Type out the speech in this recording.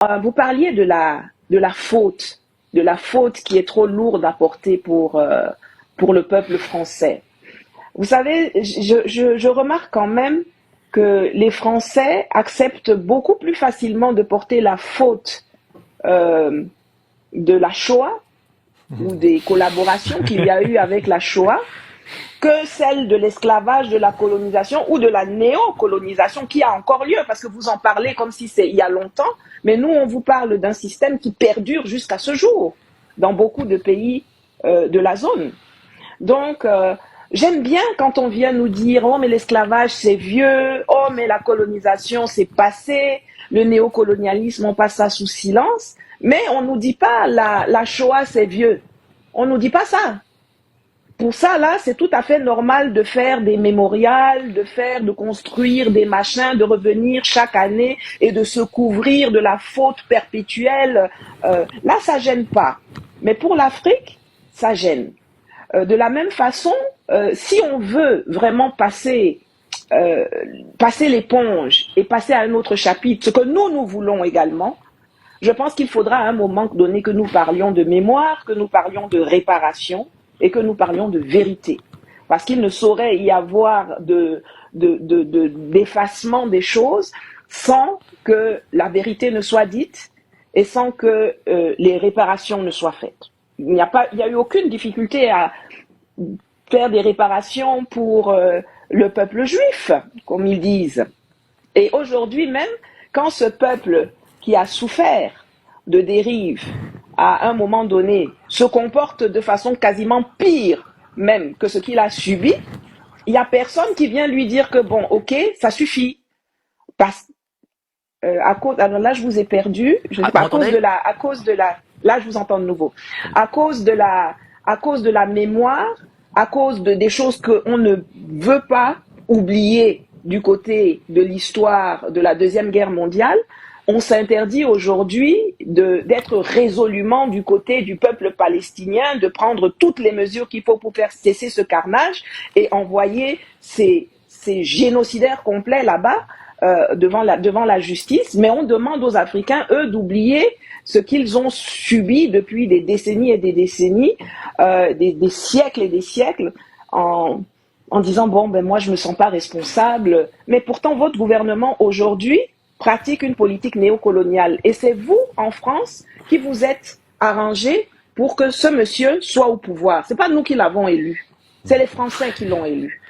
Vous parliez de la faute qui est trop lourde à porter pour le peuple français. Vous savez, je remarque quand même que les Français acceptent beaucoup plus facilement de porter la faute euh, de la Shoah ou des collaborations qu'il y a eu avec la Shoah que celle de l'esclavage, de la colonisation ou de la néocolonisation qui a encore lieu, parce que vous en parlez comme si c'est il y a longtemps, mais nous on vous parle d'un système qui perdure jusqu'à ce jour dans beaucoup de pays de la zone. Donc, j'aime bien quand on vient nous dire, oh mais l'esclavage c'est vieux, oh mais la colonisation c'est passé, le néocolonialisme on passe ça sous silence, mais on nous dit pas la Shoah c'est vieux. On nous dit pas ça. Pour ça, là, c'est tout à fait normal de faire des mémorials, de construire des machins, de revenir chaque année et de se couvrir de la faute perpétuelle. Là, ça gêne pas. Mais pour l'Afrique, ça gêne. De la même façon, si on veut vraiment passer l'éponge et passer à un autre chapitre, ce que nous voulons également, je pense qu'il faudra à un moment donné que nous parlions de mémoire, que nous parlions de réparation et que nous parlions de vérité. Parce qu'il ne saurait y avoir d'effacement des choses sans que la vérité ne soit dite et sans que les réparations ne soient faites. Il n'y a eu aucune difficulté à faire des réparations pour le peuple juif, comme ils disent. Et aujourd'hui même, quand ce peuple qui a souffert de dérives à un moment donné se comporte de façon quasiment pire même que ce qu'il a subi, il n'y a personne qui vient lui dire que bon, ok, ça suffit. Parce, alors là, je vous ai perdu. Je sais pas, là, je vous entends de nouveau. À cause de la mémoire, à cause des choses qu'on ne veut pas oublier du côté de l'histoire de la Deuxième Guerre mondiale, on s'interdit aujourd'hui d'être résolument du côté du peuple palestinien, de prendre toutes les mesures qu'il faut pour faire cesser ce carnage et envoyer ces génocidaires complets là-bas devant la justice. Mais on demande aux Africains, eux, d'oublier ce qu'ils ont subi depuis des décennies et des décennies, des siècles et des siècles, en disant, bon, ben moi, je me sens pas responsable. Mais pourtant, votre gouvernement, aujourd'hui, pratique une politique néocoloniale. Et c'est vous, en France, qui vous êtes arrangé pour que ce monsieur soit au pouvoir. C'est pas nous qui l'avons élu. C'est les Français qui l'ont élu.